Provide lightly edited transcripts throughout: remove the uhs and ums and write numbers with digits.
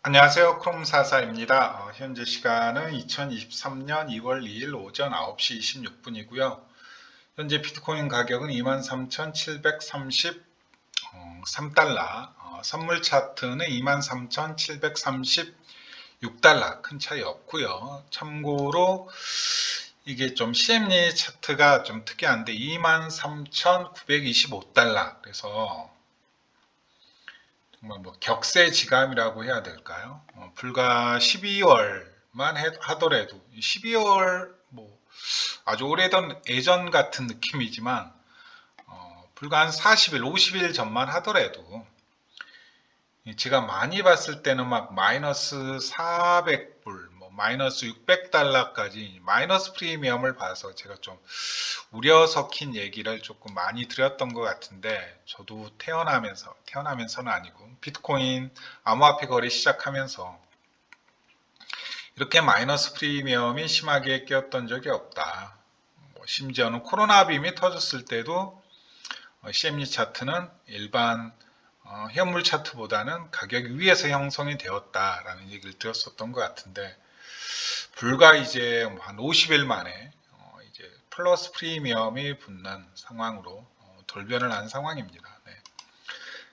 안녕하세요. 크롬사사입니다. 현재 시간은 2023년 2월 2일 오전 9시 26분이고요. 현재 비트코인 가격은 23,733달러, 선물 차트는 23,736달러, 큰 차이 없고요. 참고로 이게 좀 CME 차트가 좀 특이한데 23,925달러, 그래서 정말 뭐 격세지감이라고 해야 될까요? 불과 12월만 하더라도 12월 뭐 아주 오래전 예전 같은 느낌이지만 불과 한 40일, 50일 전만 하더라도 제가 많이 봤을 때는 막 마이너스 400불, 뭐 마이너스 600달러까지 마이너스 프리미엄을 봐서 제가 좀 우려 섞인 얘기를 조금 많이 드렸던 것 같은데, 저도 태어나면서는 아니고 비트코인 암호화폐 거래 시작하면서 이렇게 마이너스 프리미엄이 심하게 끼었던 적이 없다. 심지어는 코로나 빔이 터졌을 때도 CME 차트는 일반 현물 차트보다는 가격 위에서 형성이 되었다라는 얘기를 드렸었던 것 같은데, 불과 이제 한 50일 만에 이제 플러스 프리미엄이 붙는 상황으로 돌변을 한 상황입니다. 네.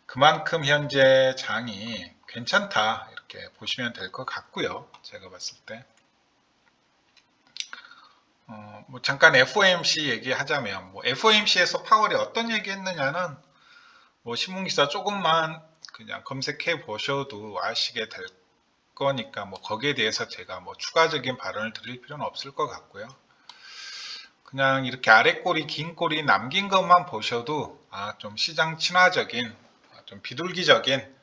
그만큼 현재 장이 괜찮다 이렇게 보시면 될 것 같고요. 제가 봤을 때 뭐 잠깐 FOMC 얘기하자면, 뭐 FOMC에서 파월이 어떤 얘기했느냐는 뭐 신문기사 조금만 그냥 검색해 보셔도 아시게 될 거니까, 뭐 거기에 대해서 제가 뭐 추가적인 발언을 드릴 필요는 없을 것 같고요. 그냥 이렇게 아래 꼬리 긴 꼬리 남긴 것만 보셔도 좀 시장 친화적인, 좀 비둘기적인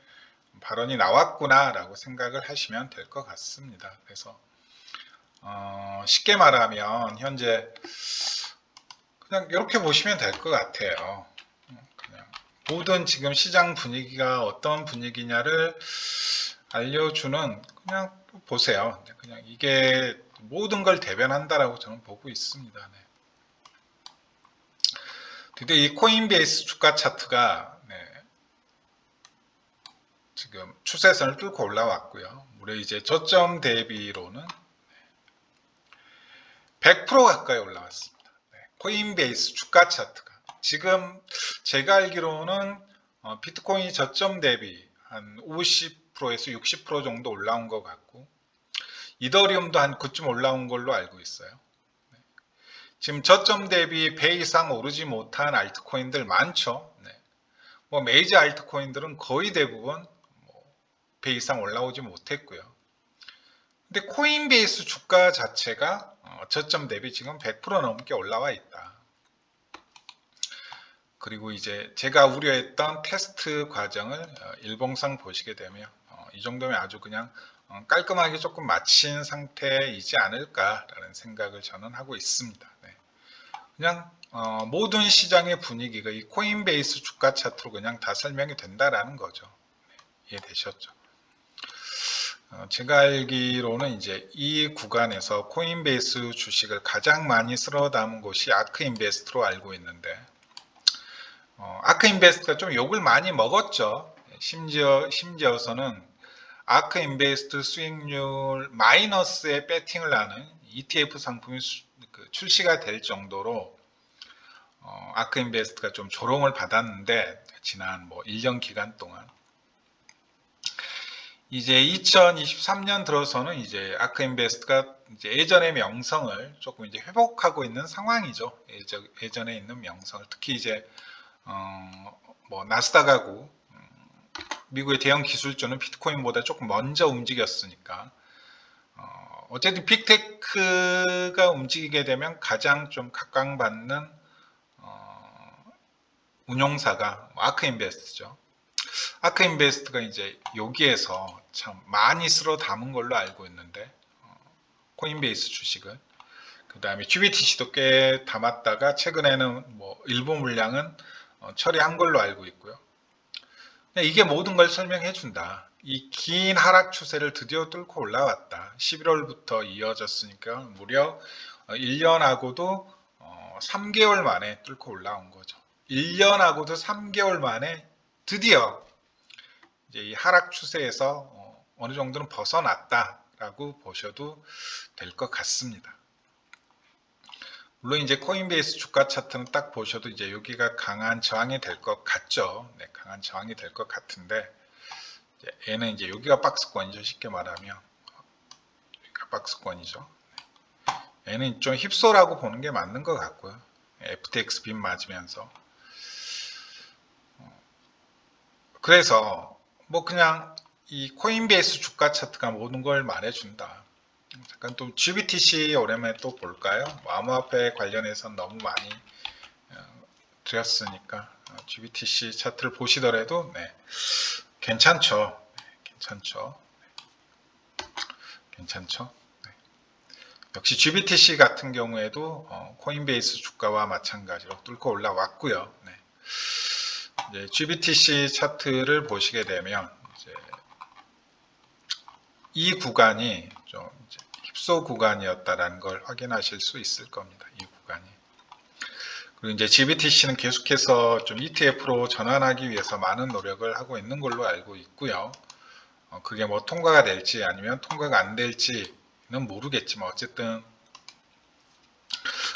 발언이 나왔구나 라고 생각을 하시면 될 것 같습니다. 그래서 쉽게 말하면 현재 그냥 이렇게 보시면 될 것 같아요. 그냥 모든 지금 시장 분위기가 어떤 분위기냐를 알려주는, 그냥 보세요. 그냥 이게 모든 걸 대변한다라고 저는 보고 있습니다. 네. 드디어 이 코인베이스 주가 차트가 지금 추세선을 뚫고 올라왔고요. 무려 이제 저점 대비로는 100% 가까이 올라왔습니다. 코인베이스 주가 차트가 지금 제가 알기로는 비트코인이 저점 대비 한 50%에서 60% 정도 올라온 것 같고, 이더리움도 한 그쯤 올라온 걸로 알고 있어요. 지금 저점 대비 배 이상 오르지 못한 알트코인들 많죠. 뭐 메이저 알트코인들은 거의 대부분 배 이상 올라오지 못했고요. 근데 코인베이스 주가 자체가 저점 대비 지금 100% 넘게 올라와 있다. 그리고 이제 제가 우려했던 테스트 과정을 일봉상 보시게 되면 이 정도면 아주 그냥 깔끔하게 조금 마친 상태이지 않을까라는 생각을 저는 하고 있습니다. 네. 그냥 모든 시장의 분위기가 이 코인베이스 주가 차트로 그냥 다 설명이 된다라는 거죠. 네, 이해되셨죠? 제가 알기로는 이제 이 구간에서 코인베이스 주식을 가장 많이 쓸어 담은 곳이 아크인베스트로 알고 있는데, 아크인베스트가 좀 욕을 많이 먹었죠. 심지어서는 아크인베스트 수익률 마이너스에 배팅을 하는 ETF 상품이 출시가 될 정도로 아크인베스트가 좀 조롱을 받았는데, 지난 뭐 1년 기간 동안 이제 2023년 들어서는 이제 아크인베스트가 이제 예전의 명성을 조금 이제 회복하고 있는 상황이죠. 예전에 있는 명성을, 특히 이제 뭐 나스닥하고 미국의 대형 기술주는 비트코인보다 조금 먼저 움직였으니까 어쨌든 빅테크가 움직이게 되면 가장 좀 각광받는 운용사가 아크인베스트죠. 아크인베스트가 이제 여기에서 참 많이 쓸어 담은 걸로 알고 있는데, 코인베이스 주식을, 그 다음에 GBTC도 꽤 담았다가 최근에는 뭐 일부 물량은 처리한 걸로 알고 있고요. 이게 모든 걸 설명해 준다. 이 긴 하락 추세를 드디어 뚫고 올라왔다. 11월부터 이어졌으니까 무려 1년하고도 3개월 만에 뚫고 올라온 거죠. 1년하고도 3개월 만에 드디어 이제 이 하락 추세에서 어느 정도는 벗어났다라고 보셔도 될 것 같습니다. 물론 이제 코인베이스 주가 차트는 딱 보셔도 이제 여기가 강한 저항이 될 것 같죠. 네, 강한 저항이 될 것 같은데, 얘는 이제 여기가 박스권이죠. 쉽게 말하면 여기가 박스권이죠. 얘는 좀 힙소라고 보는 게 맞는 것 같고요. FTX 빔 맞으면서. 그래서 뭐 그냥 이 코인베이스 주가 차트가 모든 걸 말해준다. 잠깐 또 GBTC 오랜만에 또 볼까요? 암호화폐 관련해서 너무 많이 드렸으니까 GBTC 차트를 보시더라도 네, 괜찮죠. 괜찮죠. 괜찮죠. 네. 역시 GBTC 같은 경우에도 코인베이스 주가와 마찬가지로 뚫고 올라왔고요. 네. 이제 GBTC 차트를 보시게 되면 이제 이 구간이 좀 이제 힙소 구간이었다라는 걸 확인하실 수 있을 겁니다. 이 구간이. 그리고 이제 GBTC는 계속해서 좀 ETF로 전환하기 위해서 많은 노력을 하고 있는 걸로 알고 있고요. 그게 뭐 통과가 될지 아니면 통과가 안 될지는 모르겠지만 어쨌든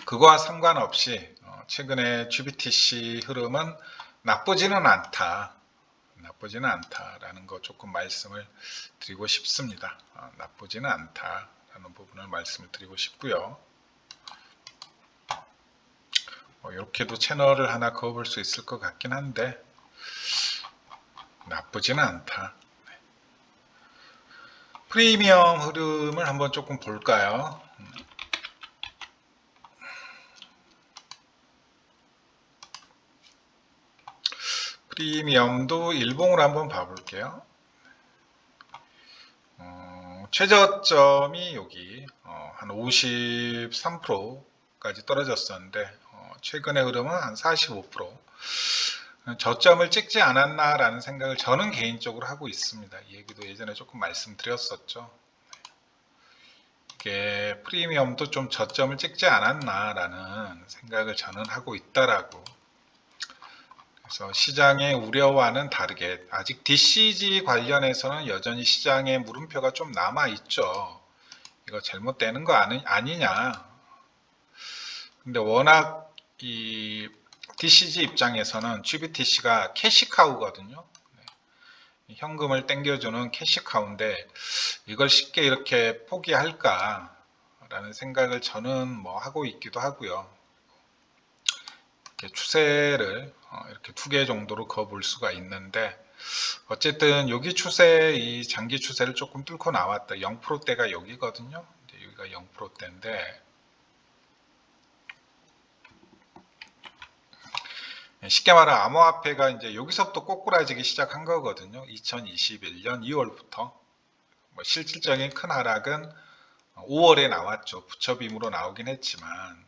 그거와 상관없이 최근에 GBTC 흐름은 나쁘지는 않다라는 거 조금 말씀을 드리고 싶습니다. 나쁘지는 않다라는 부분을 말씀을 드리고 싶고요. 이렇게도 채널을 하나 그어볼 수 있을 것 같긴 한데 나쁘지는 않다. 프리미엄 흐름을 한번 조금 볼까요? 프리미엄도 일봉으로 한번 봐볼게요. 최저점이 여기 한 53%까지 떨어졌었는데 최근의 흐름은 한 45%. 저점을 찍지 않았나라는 생각을 저는 개인적으로 하고 있습니다. 이 얘기도 예전에 조금 말씀드렸었죠. 이게 프리미엄도 좀 저점을 찍지 않았나라는 생각을 저는 하고 있다라고. 그래서 시장의 우려와는 다르게 아직 DCG 관련해서는 여전히 시장의 물음표가 좀 남아 있죠. 이거 잘못되는 거 아니냐. 근데 워낙 이 DCG 입장에서는 GBTC가 캐시카우거든요. 현금을 땡겨주는 캐시카우인데 이걸 쉽게 이렇게 포기할까 라는 생각을 저는 뭐 하고 있기도 하고요. 이렇게 추세를 이렇게 2개 정도로 그어볼 수가 있는데 어쨌든 여기 추세, 이 장기 추세를 조금 뚫고 나왔다. 0%대가 여기거든요. 여기가 0%대인데 쉽게 말하면 암호화폐가 이제 여기서부터 꼬꾸라지기 시작한 거거든요. 2021년 2월부터 실질적인 큰 하락은 5월에 나왔죠. 부처빔으로 나오긴 했지만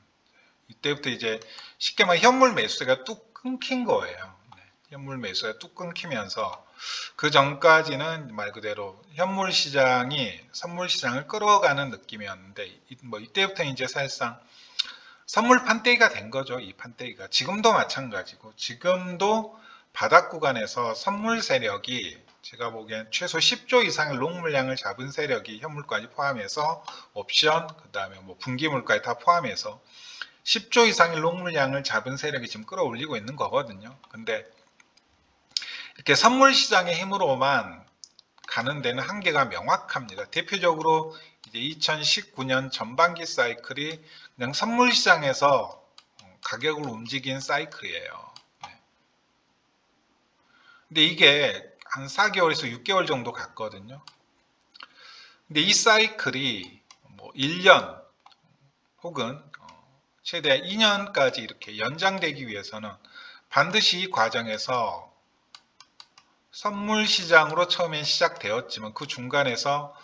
이때부터 이제 쉽게 말하면 현물 매수세가 뚝 끊긴 거예요. 현물 매수가 뚝 끊기면서 그 전까지는 말 그대로 현물 시장이 선물 시장을 끌어가는 느낌이었는데 뭐 이때부터 이제 사실상 선물 판때기가 된 거죠. 이 판때기가 지금도 마찬가지고 지금도 바닥 구간에서 선물 세력이 제가 보기엔 최소 10조 이상의 롱 물량을 잡은 세력이 현물까지 포함해서 옵션 그 다음에 뭐 분기물까지 다 포함해서 10조 이상의 롱 물량을 잡은 세력이 지금 끌어올리고 있는 거거든요. 근데 이렇게 선물 시장의 힘으로만 가는 데는 한계가 명확합니다. 대표적으로 이제 2019년 전반기 사이클이 그냥 선물 시장에서 가격을 움직인 사이클이에요. 근데 이게 한 4개월에서 6개월 정도 갔거든요. 근데 이 사이클이 뭐 1년 혹은 최대 2년까지 이렇게 연장되기 위해서는 반드시 이 과정에서 선물 시장으로 처음엔 시작되었지만 그 중간에서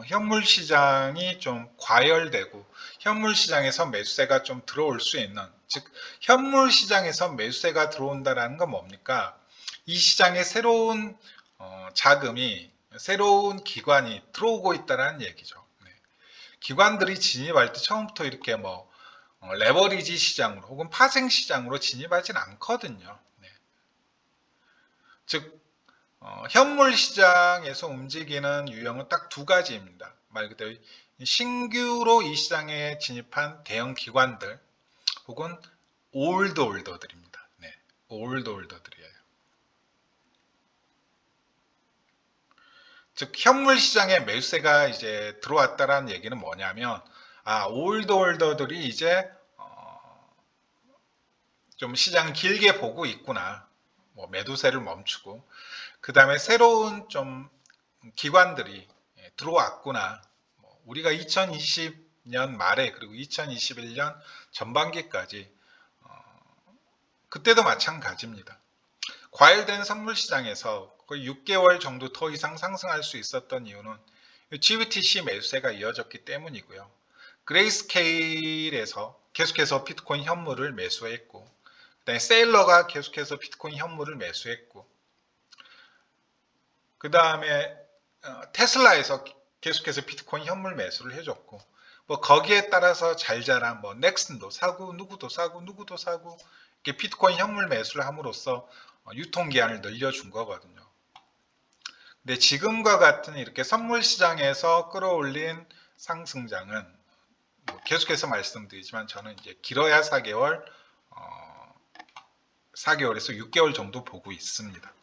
현물 시장이 좀 과열되고 현물 시장에서 매수세가 좀 들어올 수 있는, 즉 현물 시장에서 매수세가 들어온다는 건 뭡니까? 이 시장에 새로운 자금이, 새로운 기관이 들어오고 있다는 얘기죠. 기관들이 진입할 때 처음부터 이렇게 뭐 레버리지 시장으로 혹은 파생 시장으로 진입하진 않거든요. 즉 현물 시장에서 움직이는 유형은 딱 두 가지입니다. 말 그대로 신규로 이 시장에 진입한 대형 기관들 혹은 올드홀더들입니다. 네, 올드홀더들이에요. 즉 현물 시장에 매수세가 이제 들어왔다라는 얘기는 뭐냐면 올드홀더들이 이제 좀 시장 길게 보고 있구나. 뭐 매도세를 멈추고 그 다음에 새로운 좀 기관들이 들어왔구나. 우리가 2020년 말에 그리고 2021년 전반기까지 그때도 마찬가지입니다. 과열된 선물 시장에서 거의 6개월 정도 더 이상 상승할 수 있었던 이유는 GBTC 매수세가 이어졌기 때문이고요. 그레이스케일에서 계속해서 비트코인 현물을 매수했고, 그다음에 세일러가 계속해서 비트코인 현물을 매수했고, 그 다음에 테슬라에서 계속해서 비트코인 현물 매수를 해줬고, 뭐 거기에 따라서 잘 자란 뭐 넥슨도 사고 누구도 사고 누구도 사고 이렇게 비트코인 현물 매수를 함으로써 유통기한을 늘려준 거거든요. 근데 지금과 같은 이렇게 선물 시장에서 끌어올린 상승장은 계속해서 말씀드리지만 저는 이제 길어야 4개월, 4개월에서 6개월 정도 보고 있습니다.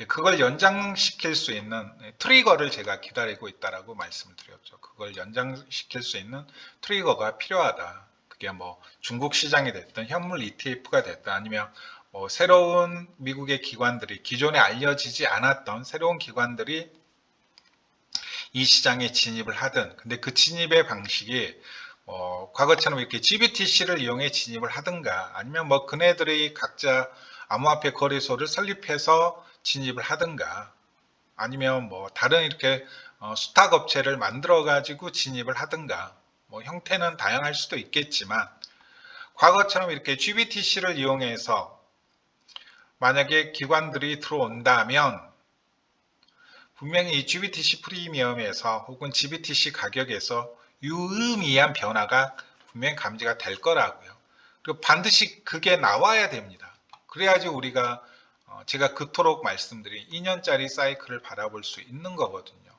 그걸 연장시킬 수 있는 트리거를 제가 기다리고 있다라고 말씀을 드렸죠. 그걸 연장시킬 수 있는 트리거가 필요하다. 그게 뭐 중국 시장이 됐든 현물 ETF가 됐든 아니면 뭐 새로운 미국의 기관들이 기존에 알려지지 않았던 새로운 기관들이 이 시장에 진입을 하든, 근데 그 진입의 방식이 과거처럼 이렇게 GBTC를 이용해 진입을 하든가 아니면 뭐 그네들이 각자 암호화폐 거래소를 설립해서 진입을 하든가 아니면 뭐 다른 이렇게 수탁 업체를 만들어 가지고 진입을 하든가 뭐 형태는 다양할 수도 있겠지만 과거처럼 이렇게 GBTC를 이용해서 만약에 기관들이 들어온다면 분명히 이 GBTC 프리미엄에서 혹은 GBTC 가격에서 유의미한 변화가 분명히 감지가 될 거라고요. 그리고 반드시 그게 나와야 됩니다. 그래야지 우리가 제가 그토록 말씀드린 2년짜리 사이클을 바라볼 수 있는 거거든요.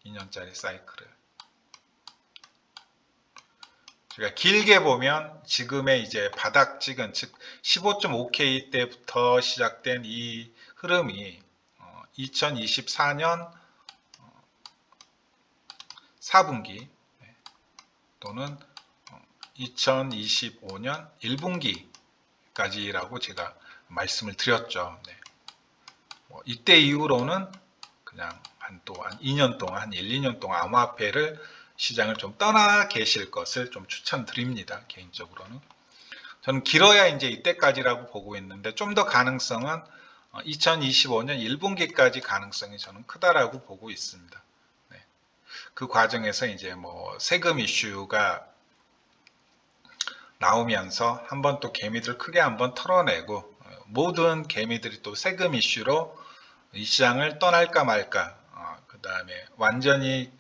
2년짜리 사이클을. 제가 길게 보면 지금의 이제 바닥 찍은 즉 15.5K 때부터 시작된 이 흐름이 2024년 4분기 또는 2025년 1분기까지라고 제가 말씀을 드렸죠. 네. 이때 이후로는 그냥 한 2년 동안, 한 1, 2년 동안 암호화폐를 시장을 좀 떠나 계실 것을 좀 추천드립니다. 개인적으로는. 저는 길어야 이제 이때까지라고 보고 있는데 좀 더 가능성은 2025년 1분기까지 가능성이 저는 크다라고 보고 있습니다. 네. 그 과정에서 이제 뭐 세금 이슈가 나오면서 한번 또 개미들 크게 한번 털어내고 모든 개미들이 또 세금 이슈로 이 시장을 떠날까 말까 그 다음에 완전히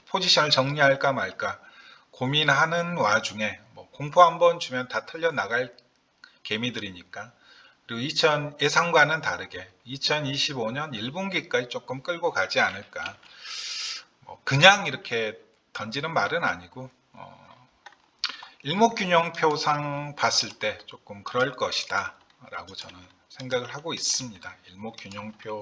포지션을 정리할까 말까 고민하는 와중에 뭐 공포 한번 주면 다 털려 나갈 개미들이니까 그리고 예상과는 다르게 2025년 1분기까지 조금 끌고 가지 않을까 그냥 이렇게 던지는 말은 아니고 일목균형표상 봤을 때 조금 그럴 것이다 라고 저는 생각을 하고 있습니다. 일목균형표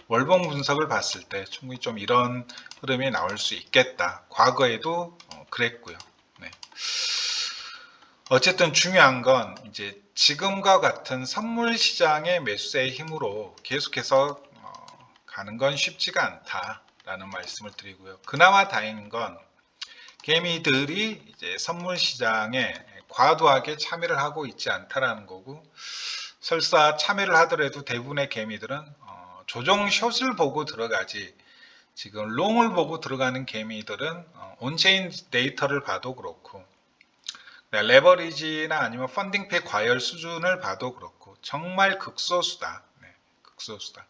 월봉 분석을 봤을 때 충분히 좀 이런 흐름이 나올 수 있겠다. 과거에도 그랬고요. 네. 어쨌든 중요한 건 이제 지금과 같은 선물 시장의 매수세의 힘으로 계속해서 가는 건 쉽지가 않다라는 말씀을 드리고요. 그나마 다행인 건 개미들이 이제 선물 시장에 과도하게 참여를 하고 있지 않다라는 거고 설사 참여를 하더라도 대부분의 개미들은 조정 숏을 보고 들어가지 지금 롱을 보고 들어가는 개미들은 온체인 데이터를 봐도 그렇고 레버리지나 아니면 펀딩팩 과열 수준을 봐도 그렇고 정말 극소수다. 네, 극소수다.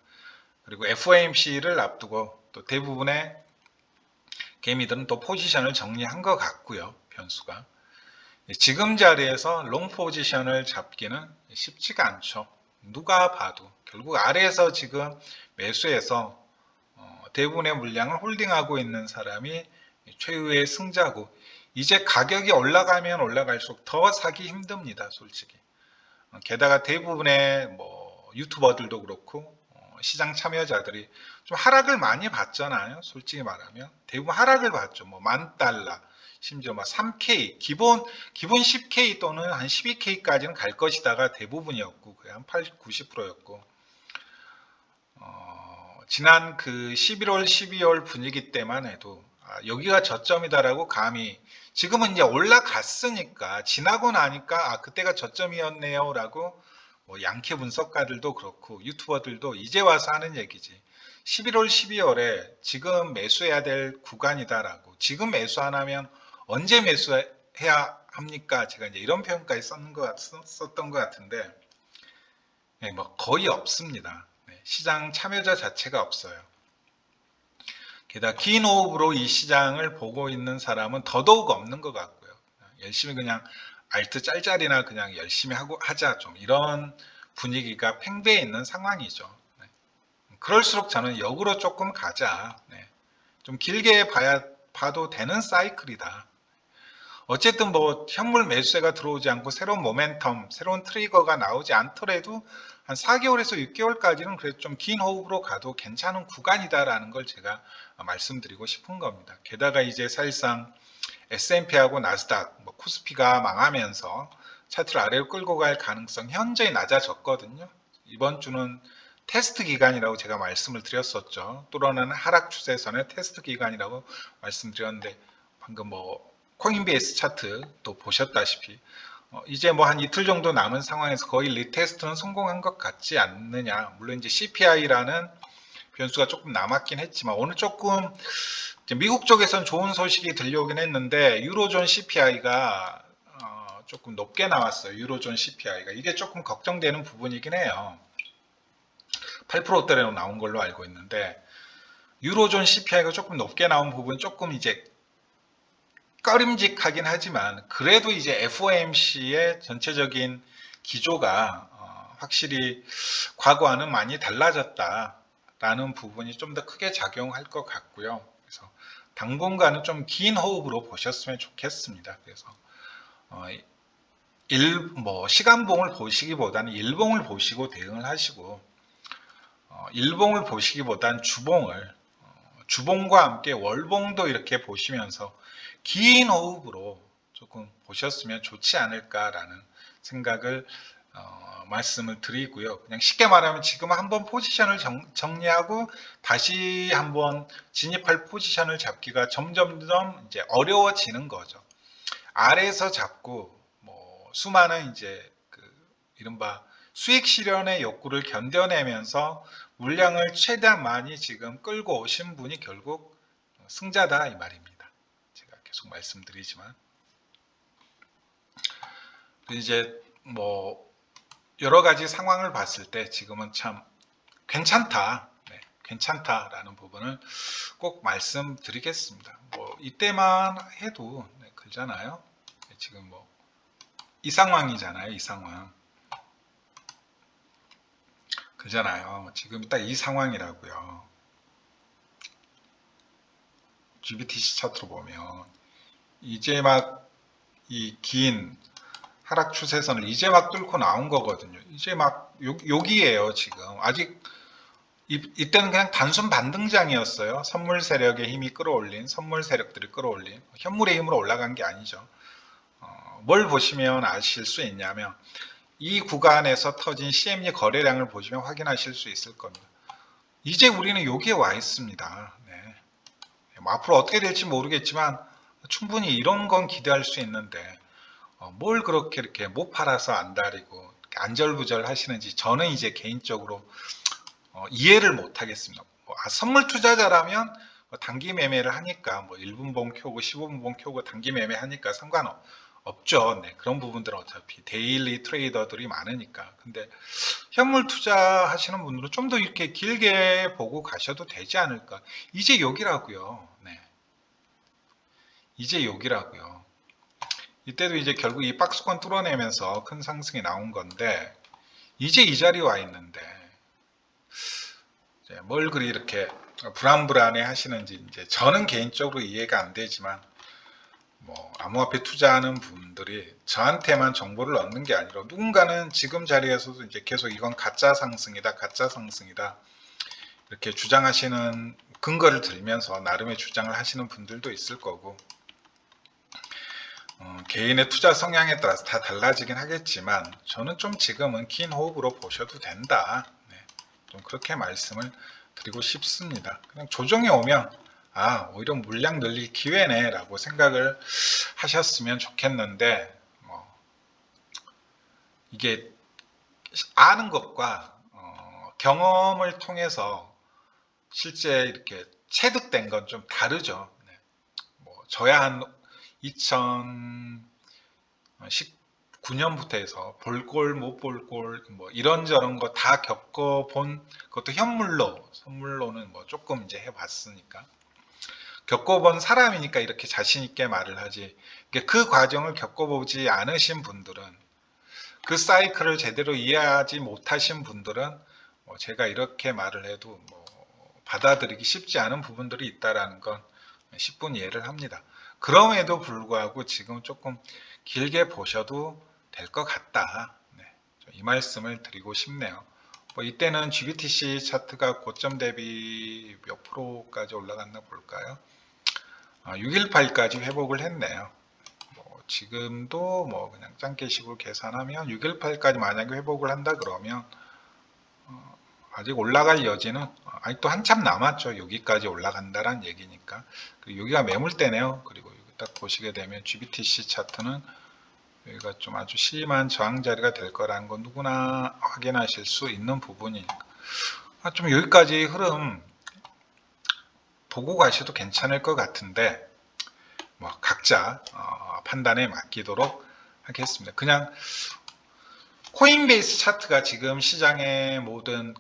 그리고 FOMC를 앞두고 또 대부분의 개미들은 또 포지션을 정리한 것 같고요. 변수가. 지금 자리에서 롱 포지션을 잡기는 쉽지가 않죠. 누가 봐도 결국 아래에서 지금 매수해서 대부분의 물량을 홀딩하고 있는 사람이 최후의 승자고, 이제 가격이 올라가면 올라갈수록 더 사기 힘듭니다, 솔직히. 게다가 대부분의 뭐 유튜버들도 그렇고 시장 참여자들이 좀 하락을 많이 봤잖아요. 솔직히 말하면 대부분 하락을 봤죠. 뭐 $10,000, 심지어 막 3K, 기본 10K 또는 한 12K까지는 갈 것이다가 대부분이었고, 거의 한 80, 90%였고, 지난 그 11월, 12월 분위기 때만 해도 여기가 저점이다라고 감히, 지금은 이제 올라갔으니까 지나고 나니까 그때가 저점이었네요라고 뭐 양캐 분석가들도 그렇고 유튜버들도 이제 와서 하는 얘기지. 11월, 12월에 지금 매수해야 될 구간이다라고, 지금 매수 안 하면 언제 매수해야 합니까? 제가 이제 이런 표현까지 썼던 것 같은데, 네, 뭐 거의 없습니다. 네, 시장 참여자 자체가 없어요. 게다가 긴 호흡으로 이 시장을 보고 있는 사람은 더더욱 없는 것 같고요. 열심히 그냥 알트 짤짤이나 그냥 열심히 하자, 좀 이런 분위기가 팽배해 있는 상황이죠. 네. 그럴수록 저는 역으로 조금 가자. 네. 좀 길게 봐도 되는 사이클이다. 어쨌든 뭐 현물 매수세가 들어오지 않고 새로운 모멘텀, 새로운 트리거가 나오지 않더라도 한 4개월에서 6개월까지는 그래도 좀 긴 호흡으로 가도 괜찮은 구간이다라는 걸 제가 말씀드리고 싶은 겁니다. 게다가 이제 사실상 S&P하고 나스닥, 뭐 코스피가 망하면서 차트를 아래로 끌고 갈 가능성이 현저히 낮아졌거든요. 이번 주는 테스트 기간이라고 제가 말씀을 드렸었죠. 뚫어나는 하락 추세선의 테스트 기간이라고 말씀드렸는데, 방금 뭐 코인베이스 차트 또 보셨다시피 이제 뭐 한 이틀 정도 남은 상황에서 거의 리테스트는 성공한 것 같지 않느냐. 물론 이제 CPI라는 변수가 조금 남았긴 했지만, 오늘 조금 미국 쪽에선 좋은 소식이 들려오긴 했는데 유로존 CPI가 조금 높게 나왔어요. 유로존 CPI가 이게 조금 걱정되는 부분이긴 해요. 8%대로 나온 걸로 알고 있는데, 유로존 CPI가 조금 높게 나온 부분 조금 이제 꺼림직하긴 하지만, 그래도 이제 FOMC의 전체적인 기조가 확실히 과거와는 많이 달라졌다라는 부분이 좀 더 크게 작용할 것 같고요. 그래서 당분간은 좀 긴 호흡으로 보셨으면 좋겠습니다. 그래서 뭐 시간봉을 보시기보다는 일봉을 보시고 대응을 하시고, 일봉을 보시기보다는 주봉과 함께 월봉도 이렇게 보시면서 긴 호흡으로 조금 보셨으면 좋지 않을까라는 생각을 말씀을 드리고요. 그냥 쉽게 말하면 지금 한번 포지션을 정리하고 다시 한번 진입할 포지션을 잡기가 점점점 이제 어려워지는 거죠. 아래에서 잡고 뭐 수많은 이제 그 이른바 수익 실현의 욕구를 견뎌내면서 물량을 최대한 많이 지금 끌고 오신 분이 결국 승자다, 이 말입니다. 제가 계속 말씀드리지만, 이제 뭐 여러 가지 상황을 봤을 때 지금은 참 괜찮다, 괜찮다라는 부분을 꼭 말씀드리겠습니다. 뭐 이때만 해도 그러잖아요. 지금 뭐 이 상황이잖아요. 이 상황 그잖아요. 지금 딱 이 상황이라고요. GBTC 차트로 보면 이제 막 이 긴 하락 추세선을 이제 막 뚫고 나온 거거든요. 이제 막 여기에요. 지금 아직 이때는 그냥 단순 반등장이었어요. 선물 세력의 힘이 끌어올린, 선물 세력들이 끌어올린, 현물의 힘으로 올라간 게 아니죠. 뭘 보시면 아실 수 있냐면 이 구간에서 터진 CME 거래량을 보시면 확인하실 수 있을 겁니다. 이제 우리는 여기에 와 있습니다. 네. 뭐 앞으로 어떻게 될지 모르겠지만 충분히 이런 건 기대할 수 있는데 뭘 그렇게 이렇게 못 팔아서 안달이고 안절부절 하시는지 저는 이제 개인적으로 이해를 못 하겠습니다. 선물 투자자라면 단기 매매를 하니까 뭐 1분봉 켜고 15분봉 켜고 단기 매매 하니까 상관없죠. 네, 그런 부분들은 어차피 데일리 트레이더들이 많으니까. 근데 현물 투자하시는 분들은 좀 더 이렇게 길게 보고 가셔도 되지 않을까. 이제 여기라고요. 네. 이제 여기라고요. 이때도 이제 결국 이 박스권 뚫어내면서 큰 상승이 나온 건데 이제 이 자리에 와 있는데 이제 뭘 그리 이렇게 불안불안해 하시는지 이제 저는 개인적으로 이해가 안 되지만 뭐 암호화폐 투자하는 분들이 저한테만 정보를 얻는 게 아니라 누군가는 지금 자리에서도 이제 계속 이건 가짜 상승이다, 가짜 상승이다 이렇게 주장하시는 근거를 들면서 나름의 주장을 하시는 분들도 있을 거고 개인의 투자 성향에 따라서 다 달라지긴 하겠지만 저는 좀 지금은 긴 호흡으로 보셔도 된다. 네, 좀 그렇게 말씀을 드리고 싶습니다. 그냥 조정이 오면 오히려 물량 늘릴 기회네 라고 생각을 하셨으면 좋겠는데 이게 아는 것과 경험을 통해서 실제 이렇게 체득된 건 좀 다르죠. 네. 저야 한 2019년부터 해서 볼골 못 볼골 이런저런 거 다 겪어본 그것도 현물로 선물로는 조금 이제 해봤으니까 겪어본 사람이니까 이렇게 자신 있게 말을 하지 그 과정을 겪어보지 않으신 분들은 그 사이클을 제대로 이해하지 못하신 분들은 제가 이렇게 말을 해도 받아들이기 쉽지 않은 부분들이 있다는 건 10분 이해를 합니다. 그럼에도 불구하고 지금 조금 길게 보셔도 될 것 같다. 네, 이 말씀을 드리고 싶네요. 이때는 GBTC 차트가 고점 대비 몇 프로까지 올라갔나 볼까요? 618까지 회복을 했네요. 지금도 그냥 짱깨식으로 계산하면 618까지 만약에 회복을 한다 그러면 아직 올라갈 여지는 아직도 한참 남았죠. 여기까지 올라간다란 얘기니까. 여기가 매물대네요. 그리고 여기 딱 보시게 되면 GBTC 차트는 여기가 좀 아주 심한 저항 자리가 될 거라는 건 누구나 확인하실 수 있는 부분이니까 좀 여기까지 흐름 보고 가셔도 괜찮을 것 같은데 각자 판단에 맡기도록 하겠습니다. 그냥 코인베이스 차트가 지금 시장의 모든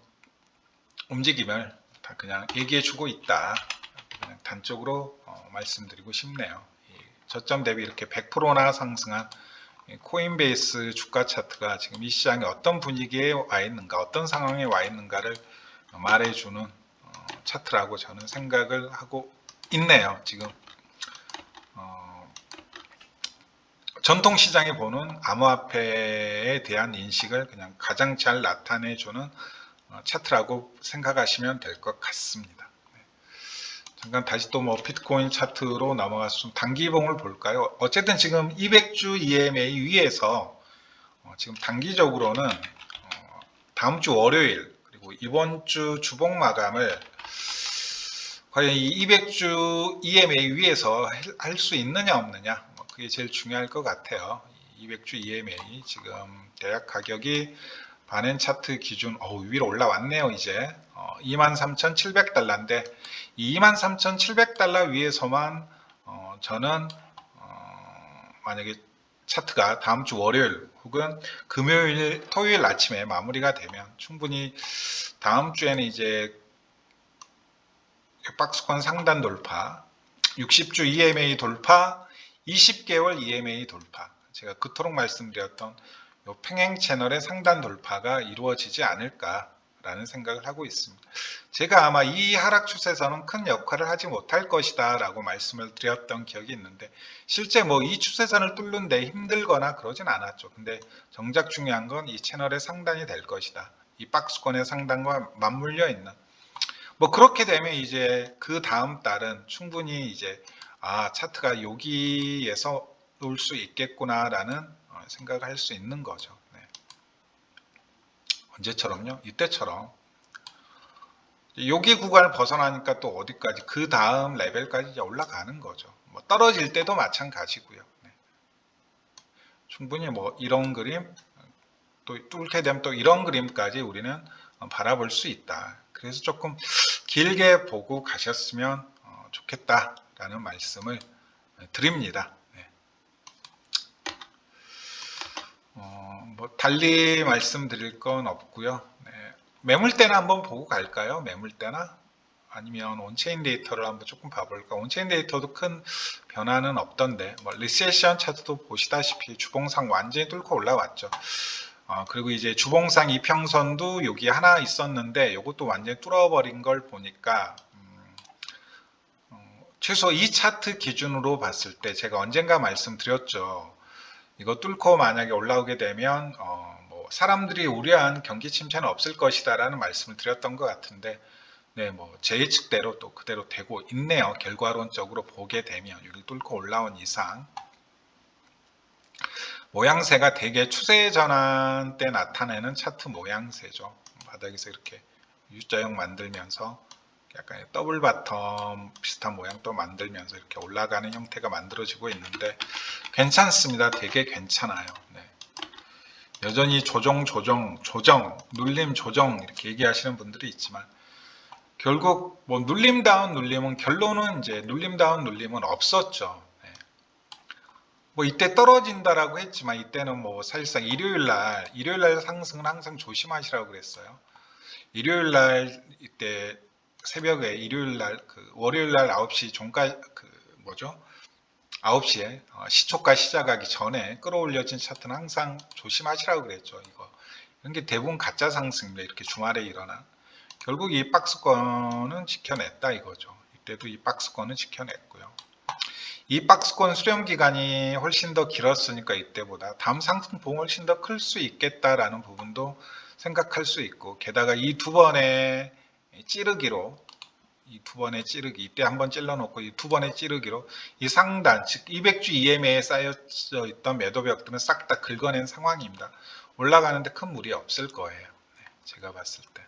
움직임을 다 그냥 얘기해주고 있다. 그냥 단적으로 말씀드리고 싶네요. 저점 대비 이렇게 100%나 상승한 코인베이스 주가 차트가 지금 이 시장에 어떤 분위기에 와 있는가, 어떤 상황에 와 있는가를 말해주는 차트라고 저는 생각을 하고 있네요. 지금 전통시장이 보는 암호화폐에 대한 인식을 그냥 가장 잘 나타내주는 차트라고 생각하시면 될 것 같습니다. 잠깐 다시 또 비트코인 차트로 넘어가서 좀 단기봉을 볼까요? 어쨌든 지금 200주 EMA 위에서 지금 단기적으로는 다음 주 월요일 그리고 이번 주 주봉 마감을 과연 이 200주 EMA 위에서 할 수 있느냐 없느냐 그게 제일 중요할 것 같아요. 200주 EMA 지금 대략 가격이 반엔 차트 기준 위로 올라왔네요. 이제 23,700달러인데 이 23,700달러 위에서만 저는 만약에 차트가 다음 주 월요일 혹은 금요일 토요일 아침에 마무리가 되면 충분히 다음 주에는 이제 박스권 상단 돌파 60주 EMA 돌파 20개월 EMA 돌파 제가 그토록 말씀드렸던 요 평행 채널의 상단 돌파가 이루어지지 않을까라는 생각을 하고 있습니다. 제가 아마 이 하락 추세에서는 큰 역할을 하지 못할 것이다 라고 말씀을 드렸던 기억이 있는데 실제 이 추세선을 뚫는데 힘들거나 그러진 않았죠. 근데 정작 중요한 건 이 채널의 상단이 될 것이다. 이 박스권의 상단과 맞물려 있는 그렇게 되면 이제 그 다음 달은 충분히 이제 차트가 여기에서 놓을 수 있겠구나라는 생각을 할 수 있는 거죠. 네. 언제처럼요? 이때처럼 여기 구간을 벗어나니까 또 어디까지 그 다음 레벨까지 이제 올라가는 거죠. 떨어질 때도 마찬가지고요. 네. 충분히 이런 그림 또 뚫게 되면 또 이런 그림까지 우리는 바라볼 수 있다. 그래서 조금 길게 보고 가셨으면 좋겠다라는 말씀을 드립니다. 네. 달리 말씀드릴 건 없고요. 네. 매물대나 한번 보고 갈까요? 매물대나 아니면 온체인 데이터를 한번 조금 봐볼까? 온체인 데이터도 큰 변화는 없던데, 뭐 리세션 차트도 보시다시피 주봉상 완전히 뚫고 올라왔죠. 그리고 이제 주봉상 이평선도 여기 하나 있었는데 이것도 완전히 뚫어버린 걸 보니까 최소 이 차트 기준으로 봤을 때 제가 언젠가 말씀드렸죠. 이거 뚫고 만약에 올라오게 되면 뭐 사람들이 우려한 경기 침체는 없을 것이다라는 말씀을 드렸던 것 같은데, 네, 뭐 제 예측대로 또 그대로 되고 있네요. 결과론적으로 보게 되면 여기 뚫고 올라온 이상 모양새가 되게 추세 전환 때 나타내는 차트 모양새죠. 바닥에서 이렇게 U자형 만들면서 약간 더블 바텀 비슷한 모양 또 만들면서 이렇게 올라가는 형태가 만들어지고 있는데 괜찮습니다. 되게 괜찮아요. 네. 여전히 조정, 눌림 조정 이렇게 얘기하시는 분들이 있지만 결국 뭐 눌림다운 눌림은 결론은 이제 눌림다운 눌림은 없었죠. 네. 뭐 이때 떨어진다라고 했지만 이때는 뭐 사실상 일요일날 상승은 항상 조심하시라고 그랬어요. 일요일날 이때 새벽에 일요일날 월요일날 9시 종가 9시에 시초가 시작하기 전에 끌어올려진 차트는 항상 조심하시라고 그랬죠. 이런 게 대부분 가짜 상승입니다. 이렇게 주말에 일어나 결국 이 박스권은 지켜냈다 이거죠. 이때도 이 박스권은 지켜냈고요. 이 박스권 수렴 기간이 훨씬 더 길었으니까 이때보다 다음 상승폭은 훨씬 더 클 수 있겠다라는 부분도 생각할 수 있고, 게다가 이 두 번의 찌르기로 이때 한번 찔러놓고 이 두 번의 찌르기로 이 상단 즉 200주 EMA에 쌓여져 있던 매도벽들은 싹 다 긁어낸 상황입니다. 올라가는데 큰 무리 없을 거예요. 제가 봤을 때.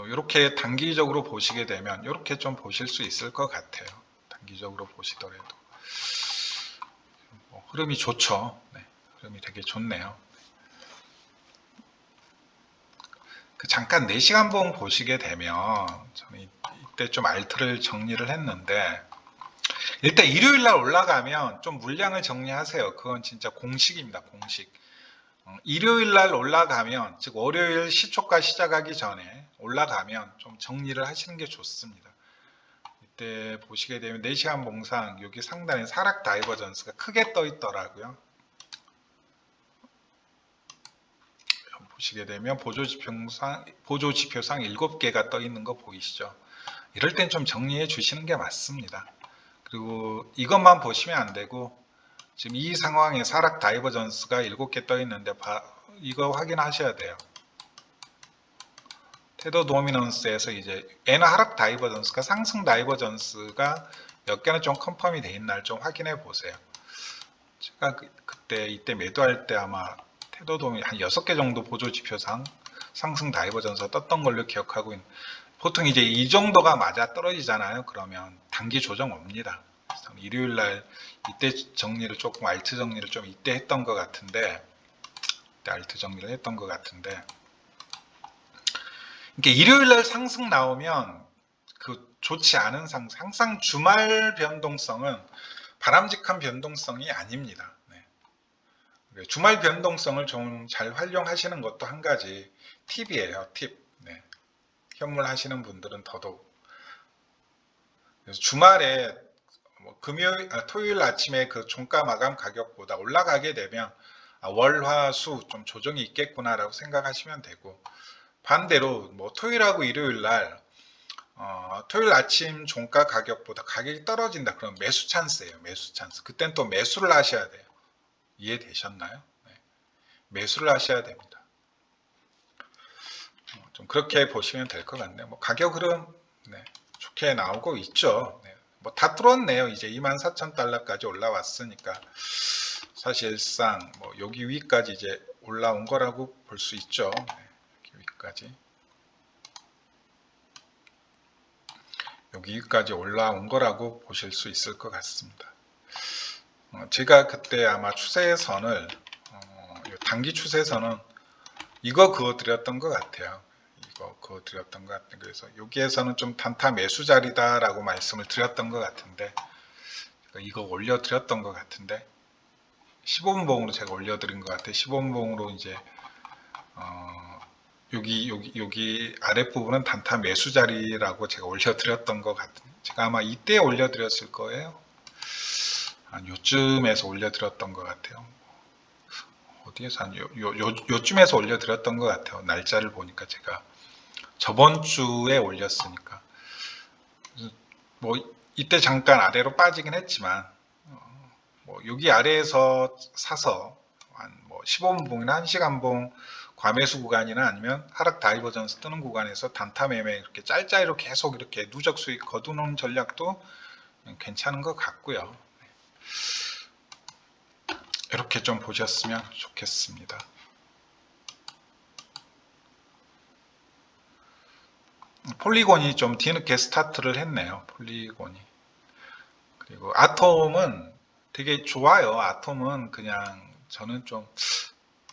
이렇게 단기적으로 보시게 되면 이렇게 좀 보실 수 있을 것 같아요. 단기적으로 보시더라도 흐름이 좋죠. 네, 흐름이 되게 좋네요. 잠깐 4시간 봉 보시게 되면 저는 이때 좀 알트를 정리를 했는데, 일단 일요일날 올라가면 좀 물량을 정리하세요. 그건 진짜 공식입니다. 공식. 일요일날 올라가면, 즉 월요일 시초가 시작하기 전에 올라가면 좀 정리를 하시는 게 좋습니다. 이때 보시게 되면 4시간 봉상 여기 상단에 하락 다이버전스가 크게 떠 있더라고요. 보시게 되면 보조지표상 7개가 떠 있는 거 보이시죠? 이럴 땐 좀 정리해 주시는 게 맞습니다. 그리고 이것만 보시면 안 되고, 지금 이 상황에 하락 다이버전스가 7개 떠 있는데 이거 확인하셔야 돼요. 테더 도미넌스에서 이제 N화 하락 다이버전스가 상승 다이버전스가 몇 개는 좀 컨펌이 돼 있나를 좀 확인해 보세요. 제가 이때 매도할 때 아마 테더 도미 한 6개 정도 보조 지표상 상승 다이버전스 떴던 걸로 기억하고 있는. 보통 이제 이 정도가 맞아 떨어지잖아요. 그러면 단기 조정 옵니다. 일요일날 이때 정리를 조금 알트 정리를 좀 이때 했던 것 같은데, 이게 일요일날 상승 나오면 좋지 않은 상승, 항상 주말 변동성은 바람직한 변동성이 아닙니다. 네. 주말 변동성을 좀 잘 활용하시는 것도 한 가지 팁이에요. 팁. 네. 현물 하시는 분들은 더더욱. 그래서 주말에 토요일 아침에 종가 마감 가격보다 올라가게 되면 월, 화, 수 좀 조정이 있겠구나라고 생각하시면 되고, 반대로 토요일하고 일요일 날 토요일 아침 종가 가격보다 가격이 떨어진다. 그럼 매수 찬스예요. 매수 찬스. 그땐 또 매수를 하셔야 돼요. 이해되셨나요? 네. 매수를 하셔야 됩니다. 좀 그렇게 보시면 될 것 같네요. 가격 흐름 좋게 나오고 있죠. 네. 다 뚫었네요. 이제 24,000달러까지 올라왔으니까 사실상 여기 위까지 이제 올라온 거라고 볼 수 있죠. 여기 위까지 올라온 거라고 보실 수 있을 것 같습니다. 제가 그때 아마 추세선을 단기 추세선은 이거 그어드렸던 것 같아요. 그래서 여기에서는 좀 단타 매수 자리다라고 말씀을 드렸던 것 같은데, 이거 올려드렸던 것 같은데 15분봉으로 제가 올려드린 것 같아요. 15분봉으로 이제 여기 아랫부분은 단타 매수 자리라고 제가 올려드렸던 것 같은, 제가 아마 이때 올려드렸을 거예요. 한 요쯤에서 올려드렸던 것 같아요. 어디에서 요쯤에서 올려드렸던 것 같아요. 날짜를 보니까 제가 저번 주에 올렸으니까. 뭐 이때 잠깐 아래로 빠지긴 했지만 뭐 여기 아래에서 사서 한뭐 15분봉이나 1시간봉 과매수 구간이나 아니면 하락 다이버전스 뜨는 구간에서 단타 매매 이렇게 짤짤이로 계속 이렇게 누적 수익 거두는 전략도 괜찮은 것 같고요. 이렇게 좀 보셨으면 좋겠습니다. 폴리곤이 좀 뒤늦게 스타트를 했네요. 폴리곤이. 그리고 아톰은 되게 좋아요. 아톰은 그냥 저는 좀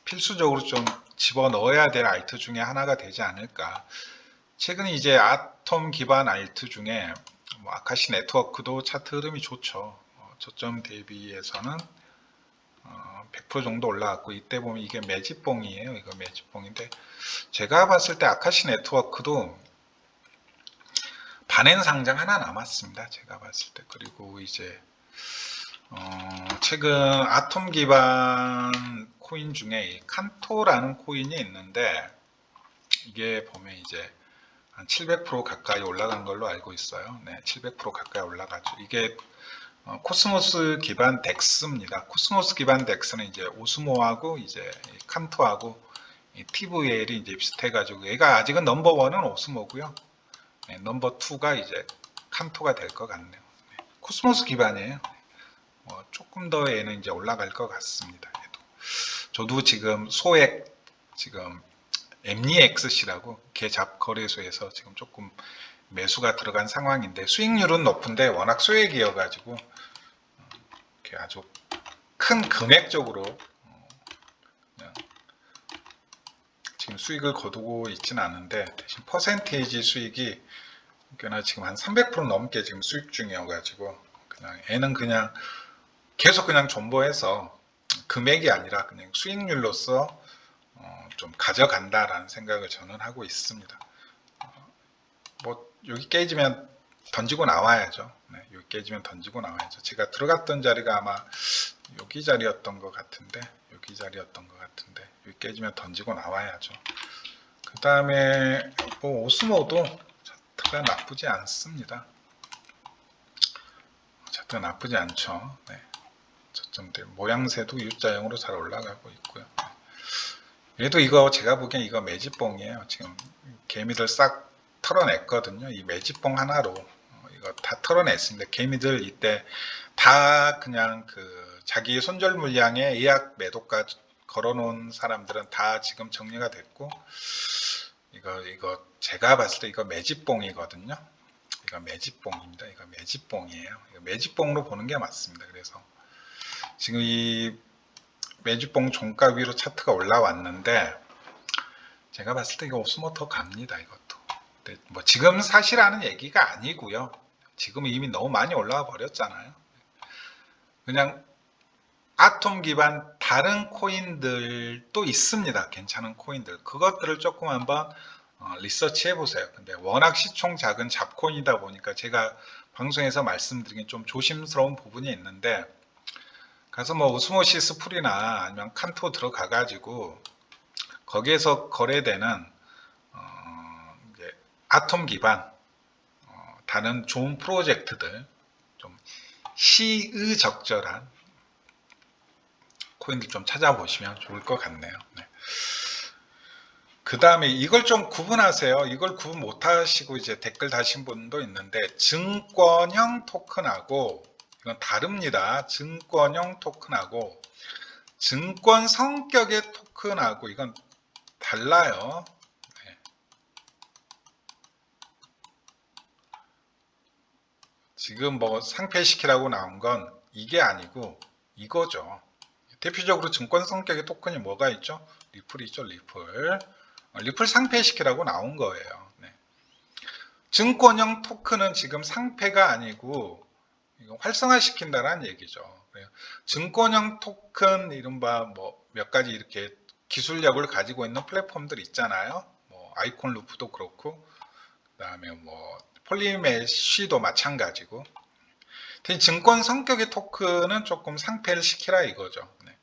필수적으로 좀 집어넣어야 될 알트 중에 하나가 되지 않을까. 최근에 이제 아톰 기반 알트 중에 뭐 아카시 네트워크도 차트 흐름이 좋죠. 저점 대비해서는 100% 정도 올라왔고, 이때 보면 이게 매집봉이에요. 이거 매집봉인데 제가 봤을 때 아카시 네트워크도 반엔 상장 하나 남았습니다. 제가 봤을 때. 그리고 이제 최근 아톰 기반 코인 중에 칸토라는 코인이 있는데, 이게 보면 이제 한 700% 가까이 올라간 걸로 알고 있어요. 네, 700% 가까이 올라가죠. 이게 코스모스 기반 덱스입니다. 코스모스 기반 덱스는 이제 오스모하고 이제 칸토하고 TVL이 이제 비슷해가지고, 얘가 아직은 넘버 원은 오스모고요. 네, 넘버 2가 이제 칸토가 될 것 같네요. 네, 코스모스 기반이에요. 조금 더 얘는 이제 올라갈 것 같습니다. 얘도. 저도 지금 소액 지금 엠니엑스시라고 개잡 거래소에서 지금 조금 매수가 들어간 상황인데, 수익률은 높은데 워낙 소액이어가지고 이렇게 아주 큰 금액적으로 지금 수익을 거두고 있지는 않은데, 대신 퍼센테이지 수익이 꽤나 지금 한 300% 넘게 지금 수익 중이어가지고, 그냥 얘는 그냥 계속 그냥 존버해서 금액이 아니라 그냥 수익률로서 좀 가져간다라는 생각을 저는 하고 있습니다. 뭐 여기 깨지면 던지고 나와야죠. 네, 여기 깨지면 던지고 나와야죠. 제가 들어갔던 자리가 아마 여기 자리였던 것 같은데, 여기 자리였던 것 같은데, 여기 깨지면 던지고 나와야죠. 그 다음에 뭐 오스모도 차트가 나쁘지 않습니다. 차트가 나쁘지 않죠. 네. 저점들 모양새도 U자형으로 잘 올라가고 있고요. 얘도 이거 제가 보기엔 이거 매집봉이에요. 지금 개미들 싹 털어냈거든요. 이 매집봉 하나로 이거 다 털어냈습니다. 개미들 이때 다 그냥 그 자기 손절 물량에 예약 매도가 걸어놓은 사람들은 다 지금 정리가 됐고, 이거 제가 봤을 때 이거 매집봉이거든요. 이거 매집봉입니다. 이거 매집봉이에요. 이거 매집봉으로 보는 게 맞습니다. 그래서 지금 이 매집봉 종가 위로 차트가 올라왔는데, 제가 봤을 때 이거 오스모 더 갑니다. 이것도. 근데 뭐 지금 사시라는 얘기가 아니고요. 지금 이미 너무 많이 올라와 버렸잖아요. 그냥 아톰 기반 다른 코인들도 있습니다. 괜찮은 코인들. 그것들을 조금 한번 리서치 해보세요. 근데 워낙 시총 작은 잡코인이다 보니까 제가 방송에서 말씀드리긴 좀 조심스러운 부분이 있는데, 가서 뭐 오스모시스 풀이나 아니면 칸토 들어가 가지고 거기에서 거래되는 이제 아톰 기반 다른 좋은 프로젝트들, 좀 시의적절한 코인들 좀 찾아보시면 좋을 것 같네요. 네. 그 다음에 이걸 좀 구분하세요. 이걸 구분 못하시고 이제 댓글 다신 분도 있는데, 증권형 토큰하고 이건 다릅니다. 증권형 토큰하고 증권 성격의 토큰하고 이건 달라요. 네. 지금 뭐 상폐시키라고 나온 건 이게 아니고 이거죠. 대표적으로 증권 성격의 토큰이 뭐가 있죠? 리플이 있죠. 리플 상폐시키라고 나온 거예요. 네. 증권형 토큰은 지금 상폐가 아니고 활성화시킨다는 얘기죠. 증권형 토큰 이른바 뭐 몇 가지 이렇게 기술력을 가지고 있는 플랫폼들 있잖아요. 아이콘 루프도 그렇고, 그 다음에 뭐 폴리메쉬도 마찬가지고. 증권 성격의 토큰은 조금 상폐를 시키라 이거죠. 네.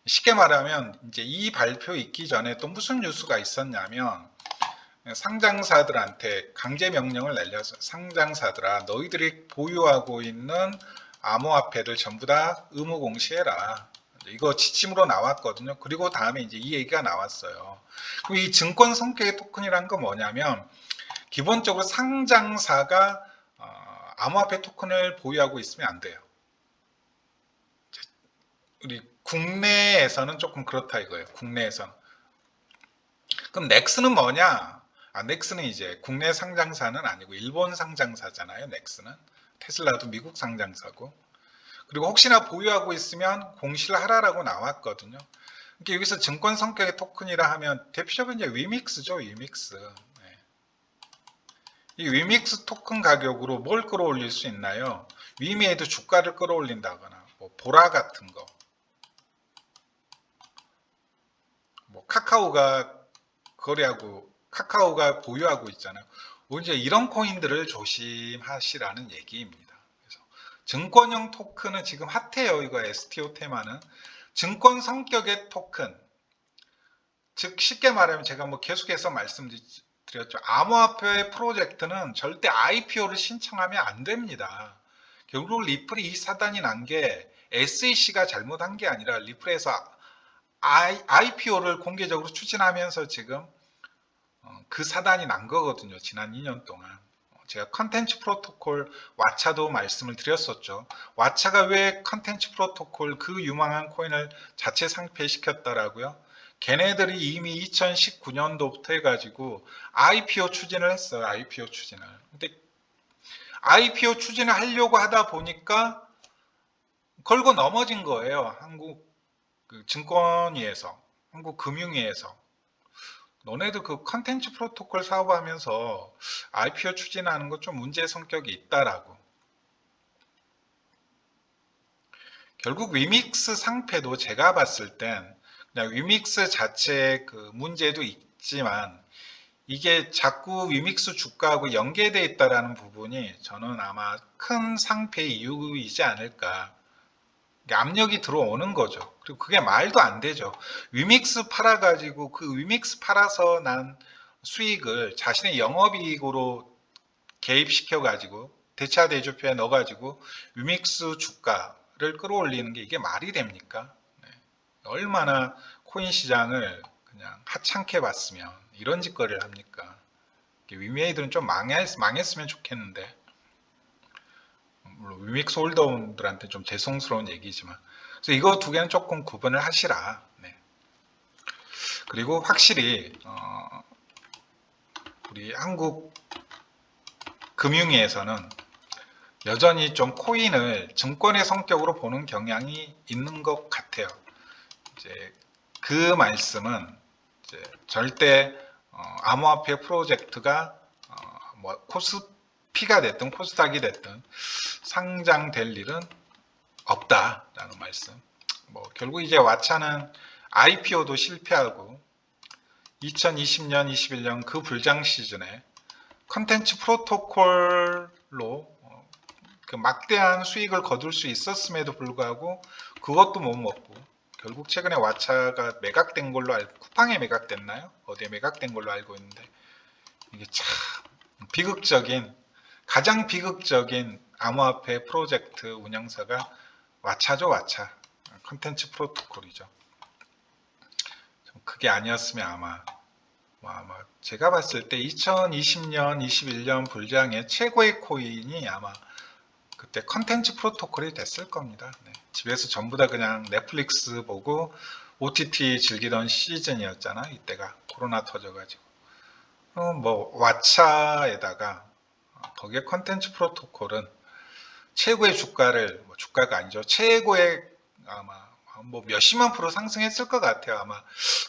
쉽게 말하면 이제 이 발표 있기 전에 또 무슨 뉴스가 있었냐면, 상장사들한테 강제 명령을 내려서 상장사들아, 너희들이 보유하고 있는 암호화폐를 전부 다 의무 공시해라. 이거 지침으로 나왔거든요. 그리고 다음에 이제 이 얘기가 나왔어요. 그리고 이 증권 성격의 토큰이란 건 뭐냐면, 기본적으로 상장사가 암호화폐 토큰을 보유하고 있으면 안 돼요. 우리 국내에서는 조금 그렇다 이거예요. 국내에서는. 그럼 넥스는 뭐냐? 넥스는 이제 국내 상장사는 아니고 일본 상장사잖아요. 넥스는. 테슬라도 미국 상장사고. 그리고 혹시나 보유하고 있으면 공시를 하라라고 나왔거든요. 그러니까 여기서 증권 성격의 토큰이라 하면 대표적인 이제 위믹스죠. 위믹스. 네. 이 위믹스 토큰 가격으로 뭘 끌어올릴 수 있나요? 위미에도 주가를 끌어올린다거나 뭐 보라 같은 거. 뭐 카카오가 보유하고 있잖아요. 이제 이런 코인들을 조심하시라는 얘기입니다. 그래서 증권형 토큰은 지금 핫해요. 이거 STO 테마는 증권 성격의 토큰. 즉 쉽게 말하면 제가 뭐 계속해서 말씀드렸죠. 암호화폐 프로젝트는 절대 IPO를 신청하면 안 됩니다. 결국 리플이 이 사단이 난 게 SEC가 잘못한 게 아니라 리플에서 IPO를 공개적으로 추진하면서 지금 그 사단이 난 거거든요. 지난 2년 동안. 제가 컨텐츠 프로토콜 왓차도 말씀을 드렸었죠. 왓차가 왜 컨텐츠 프로토콜 그 유망한 코인을 자체 상폐시켰다라고요? 걔네들이 이미 2019년도부터 해가지고 IPO 추진을 했어요. IPO 추진을. 근데 IPO 추진을 하려고 하다 보니까 걸고 넘어진 거예요. 한국 증권위에서, 한국 금융위에서. 너네도 그 컨텐츠 프로토콜 사업하면서 IPO 추진하는 거 좀 문제 성격이 있다라고. 결국 위믹스 상패도 제가 봤을 땐 그냥 위믹스 자체의 그 문제도 있지만 이게 자꾸 위믹스 주가하고 연계되어 있다라는 부분이 저는 아마 큰 상패의 이유이지 않을까. 압력이 들어오는 거죠. 그리고 그게 말도 안 되죠. 위믹스 팔아가지고 그 위믹스 팔아서 난 수익을 자신의 영업이익으로 개입시켜가지고 대차 대조표에 넣어가지고 위믹스 주가를 끌어올리는 게 이게 말이 됩니까? 네. 얼마나 코인 시장을 그냥 하찮게 봤으면 이런 짓거리를 합니까? 위메이들은 좀 망했으면 좋겠는데, 물론 위믹스 홀더분들한테 좀 죄송스러운 얘기지만, 그래서 이거 두 개는 조금 구분을 하시라. 네. 그리고 확실히 우리 한국 금융위에서는 여전히 좀 코인을 증권의 성격으로 보는 경향이 있는 것 같아요. 이제 그 말씀은 이제 절대 암호화폐 프로젝트가 뭐 코스피가 됐든 코스닥이 됐든 상장될 일은 없다라는 말씀. 뭐 결국 이제 왓차는 IPO도 실패하고 2020년, 21년 그 불장 시즌에 컨텐츠 프로토콜로 그 막대한 수익을 거둘 수 있었음에도 불구하고 그것도 못 먹고 결국 최근에 왓차가 매각된 걸로 알고, 쿠팡에 매각됐나요? 어디에 매각된 걸로 알고 있는데, 이게 참 가장 비극적인 암호화폐 프로젝트 운영사가 왓차죠. 왓차 컨텐츠 프로토콜이죠. 그게 아니었으면 아마 제가 봤을 때 2020년 21년 불장의 최고의 코인이 아마 그때 컨텐츠 프로토콜이 됐을 겁니다. 네. 집에서 전부 다 그냥 넷플릭스 보고 OTT 즐기던 시즌이었잖아. 이때가 코로나 터져가지고 뭐 왓차에다가 거기에 컨텐츠 프로토콜은 최고의 주가를, 주가가 아니죠, 최고의 아마 뭐 몇십만 프로 상승했을 것 같아요. 아마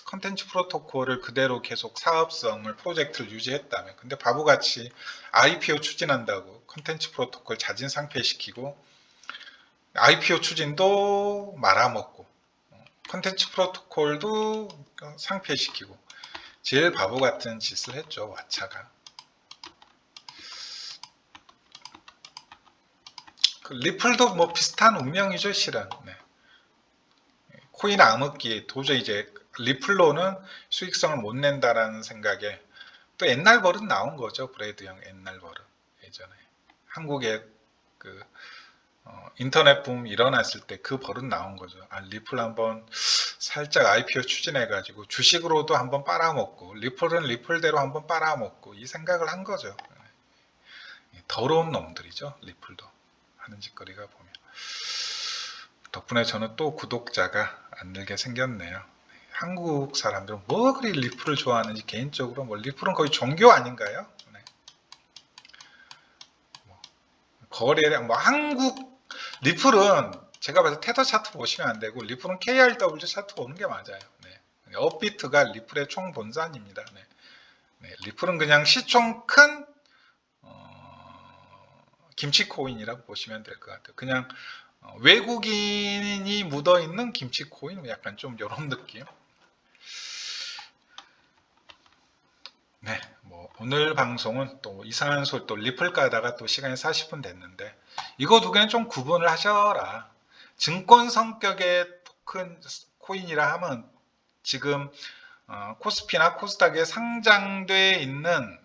컨텐츠 프로토콜을 그대로 계속 사업성을 프로젝트를 유지했다면. 근데 바보같이 IPO 추진한다고 컨텐츠 프로토콜 자진 상폐시키고 IPO 추진도 말아먹고 컨텐츠 프로토콜도 상폐시키고 제일 바보 같은 짓을 했죠. 왓차가. 그 리플도 뭐 비슷한 운명이죠, 실은. 네. 코인 암흑기 도저히 이제 리플로는 수익성을 못 낸다라는 생각에 또 옛날 버릇 나온 거죠. 브래드 형 옛날 버릇. 예전에 한국에 그 인터넷 붐 일어났을 때 그 버릇 나온 거죠. 아, 리플 한번 살짝 IPO 추진해가지고 주식으로도 한번 빨아먹고 리플은 리플대로 한번 빨아먹고 이 생각을 한 거죠. 더러운 놈들이죠. 리플도 하는 짓거리가 보면. 덕분에 저는 또 구독자가 안 늘게 생겼네요. 한국 사람들은 뭐 그리 리플을 좋아하는지 개인적으로 뭐 리플은 거의 종교 아닌가요? 네. 뭐 거래량 뭐 한국 리플은 제가 봐서 테더 차트 보시면 안 되고 리플은 KRW 차트 보는 게 맞아요. 네. 업비트가 리플의 총 본산입니다. 네. 네. 리플은 그냥 시총 큰 김치코인이라고 보시면 될 것 같아요. 그냥 외국인이 묻어있는 김치코인 약간 좀 이런 느낌. 네, 뭐 오늘 방송은 또 이상한 소리 또 리플 까다가 또 시간이 40분 됐는데 이거 두 개는 좀 구분을 하셔라. 증권 성격의 토큰 코인이라 하면 지금 코스피나 코스닥에 상장돼 있는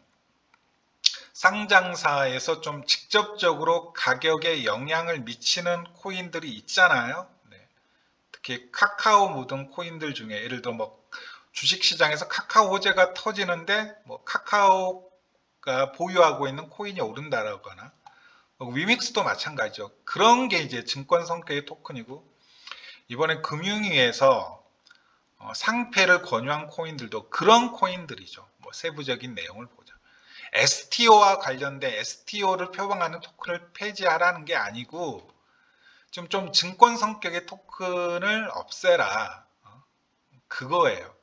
상장사에서 좀 직접적으로 가격에 영향을 미치는 코인들이 있잖아요. 네. 특히 카카오 묻은 코인들 중에 예를 들어 뭐 주식시장에서 카카오 호재가 터지는데 뭐 카카오가 보유하고 있는 코인이 오른다라거나 위믹스도 마찬가지죠. 그런 게 이제 증권 성격의 토큰이고 이번에 금융위에서 상패를 권유한 코인들도 그런 코인들이죠. 뭐 세부적인 내용을 보자. STO와 관련된 STO를 표방하는 토큰을 폐지하라는 게 아니고 좀 증권 성격의 토큰을 없애라. 그거예요.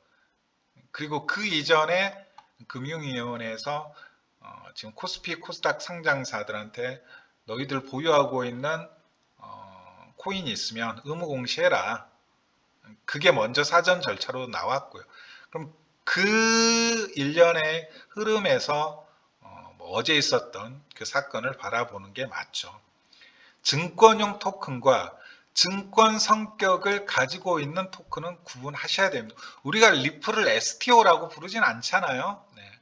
그리고 그 이전에 금융위원회에서 지금 코스피, 코스닥 상장사들한테 너희들 보유하고 있는 코인이 있으면 의무 공시해라. 그게 먼저 사전 절차로 나왔고요. 그럼 그 일련의 흐름에서 뭐 어제 있었던 그 사건을 바라보는 게 맞죠. 증권용 토큰과 증권 성격을 가지고 있는 토큰은 구분하셔야 됩니다. 우리가 리플을 STO라고 부르진 않잖아요. 네.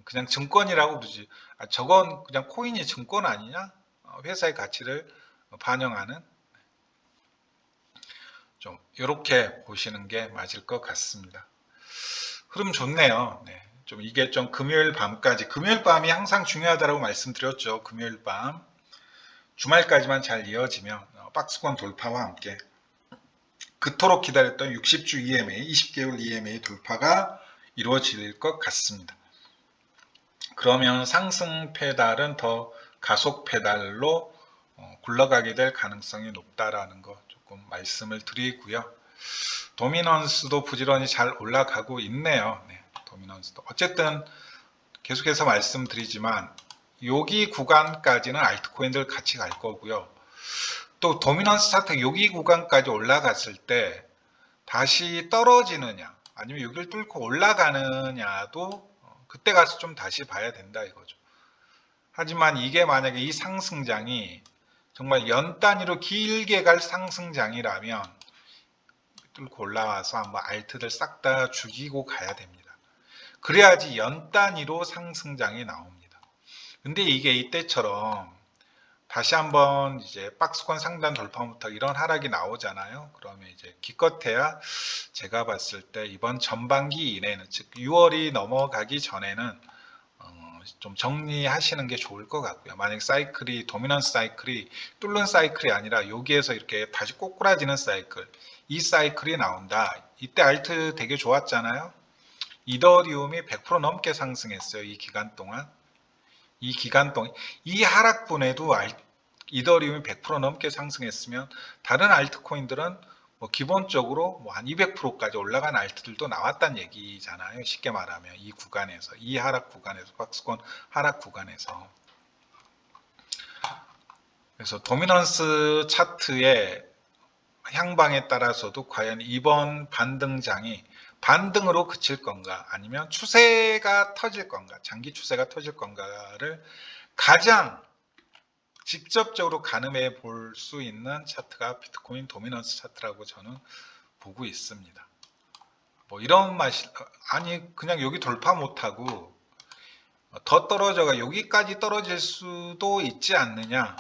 그냥 증권이라고 부르지. 저건 그냥 코인이 증권 아니냐? 회사의 가치를 반영하는 좀 이렇게 보시는 게 맞을 것 같습니다. 흐름 좋네요. 네. 좀 이게 좀 금요일 밤까지 금요일 밤이 항상 중요하다고 말씀드렸죠. 금요일 밤 주말까지만 잘 이어지면 박스권 돌파와 함께 그토록 기다렸던 60주 EMA, 20개월 EMA 돌파가 이루어질 것 같습니다. 그러면 상승 페달은 더 가속 페달로 굴러가게 될 가능성이 높다라는 거 조금 말씀을 드리고요. 도미넌스도 부지런히 잘 올라가고 있네요. 네, 도미넌스도 어쨌든 계속해서 말씀드리지만 여기 구간까지는 알트코인들 같이 갈 거고요. 또 도미넌스 차트 여기 구간까지 올라갔을 때 다시 떨어지느냐 아니면 여기를 뚫고 올라가느냐도 그때 가서 좀 다시 봐야 된다 이거죠. 하지만 이게 만약에 이 상승장이 정말 연 단위로 길게 갈 상승장이라면 뚫고 올라와서 한번 알트들 싹 다 죽이고 가야 됩니다. 그래야지 연 단위로 상승장이 나옵니다. 근데 이게 이때처럼 다시 한번 이제 박스권 상단 돌파부터 이런 하락이 나오잖아요. 그러면 이제 기껏해야 제가 봤을 때 이번 전반기 이내는 즉 6월이 넘어가기 전에는 좀 정리하시는 게 좋을 것 같고요. 만약 사이클이 도미넌스 사이클이 뚫는 사이클이 아니라 여기에서 이렇게 다시 꼬꾸라지는 사이클, 이 사이클이 나온다. 이때 알트 되게 좋았잖아요. 이더리움이 100% 넘게 상승했어요. 이 기간 동안. 이 하락분에도 이더리움이 100% 넘게 상승했으면 다른 알트코인들은 뭐 기본적으로 뭐 한 200%까지 올라간 알트들도 나왔다는 얘기잖아요. 쉽게 말하면 이 구간에서 이 하락 구간에서 박스권 하락 구간에서 그래서 도미넌스 차트의 향방에 따라서도 과연 이번 반등장이 반등으로 그칠 건가 아니면 추세가 터질 건가 장기 추세가 터질 건가를 가장 직접적으로 가늠해 볼 수 있는 차트가 비트코인 도미넌스 차트라고 저는 보고 있습니다. 뭐 이런 맛이 아니 그냥 여기 돌파 못하고 더 떨어져가 여기까지 떨어질 수도 있지 않느냐.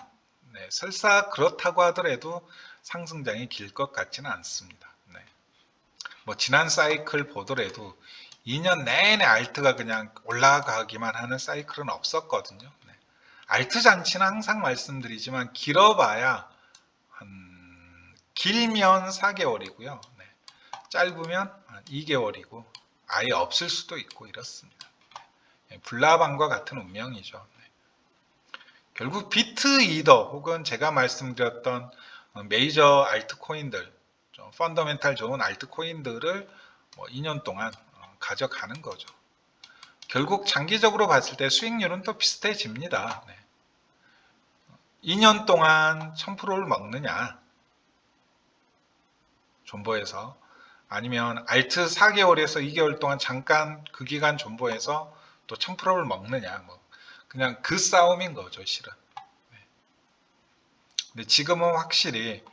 네, 설사 그렇다고 하더라도 상승장이 길 것 같지는 않습니다. 네. 뭐 지난 사이클 보더라도 2년 내내 알트가 그냥 올라가기만 하는 사이클은 없었거든요. 네. 알트 잔치는 항상 말씀드리지만 길어봐야 길면 4개월이고요. 네. 짧으면 2개월이고 아예 없을 수도 있고 이렇습니다. 네. 불나방과 같은 운명이죠. 네. 결국 비트 이더 혹은 제가 말씀드렸던 메이저 알트코인들, 좀 펀더멘탈 좋은 알트코인들을 뭐 2년 동안 가져가는 거죠. 결국 장기적으로 봤을 때 수익률은 또 비슷해집니다. 네. 2년 동안 1000%를 먹느냐 존버해서 아니면 알트 4개월에서 2개월 동안 잠깐 그 기간 존버해서 또 1000%를 먹느냐 뭐 그냥 그 싸움인 거죠 실은. 근데 지금은 확실히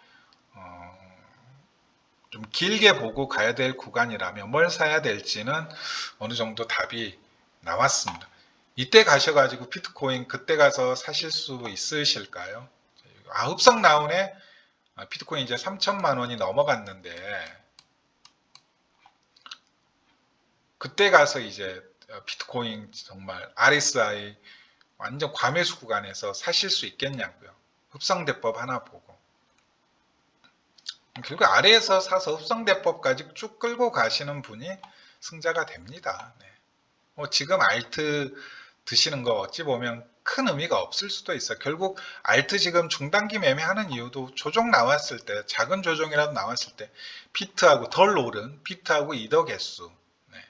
좀 길게 보고 가야 될 구간이라면 뭘 사야 될지는 어느 정도 답이 나왔습니다. 이때 가셔가지고 비트코인 그때 가서 사실 수 있으실까요? 흡성 나온에 비트코인 이제 3천만 원이 넘어갔는데 그때 가서 이제 비트코인 정말 RSI 완전 과매수 구간에서 사실 수 있겠냐고요. 흡성대법 하나 보고 결국 아래에서 사서 흡성대법까지 쭉 끌고 가시는 분이 승자가 됩니다. 네. 지금 알트 드시는 거 어찌 보면 큰 의미가 없을 수도 있어요. 결국 알트 지금 중단기 매매하는 이유도 조정 나왔을 때 작은 조정이라도 나왔을 때 비트하고 덜 오른 비트하고 이더 개수 네.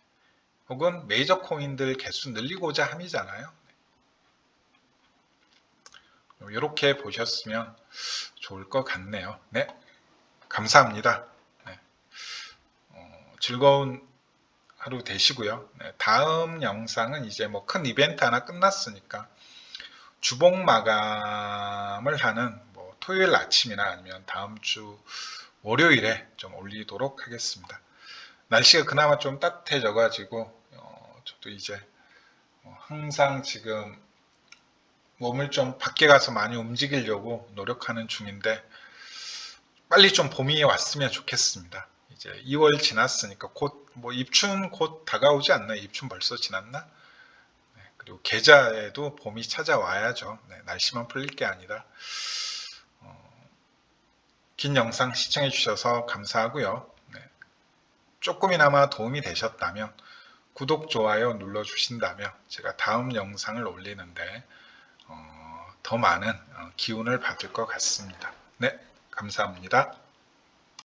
혹은 메이저 코인들 개수 늘리고자 함이잖아요. 이렇게 보셨으면 좋을 것 같네요. 네, 감사합니다. 네. 즐거운 하루 되시고요. 네, 다음 영상은 이제 뭐 큰 이벤트 하나 끝났으니까 주봉 마감을 하는 뭐 토요일 아침이나 아니면 다음 주 월요일에 좀 올리도록 하겠습니다. 날씨가 그나마 좀 따뜻해져 가지고 저도 이제 항상 지금 몸을 좀 밖에 가서 많이 움직이려고 노력하는 중인데 빨리 좀 봄이 왔으면 좋겠습니다. 이제 2월 지났으니까 곧 뭐 입춘 곧 다가오지 않나? 입춘 벌써 지났나? 네, 그리고 계자에도 봄이 찾아와야죠. 네, 날씨만 풀릴 게 아니라 긴 영상 시청해 주셔서 감사하고요. 네, 조금이나마 도움이 되셨다면 구독, 좋아요 눌러 주신다면 제가 다음 영상을 올리는데 더 많은 기운을 받을 것 같습니다. 네, 감사합니다.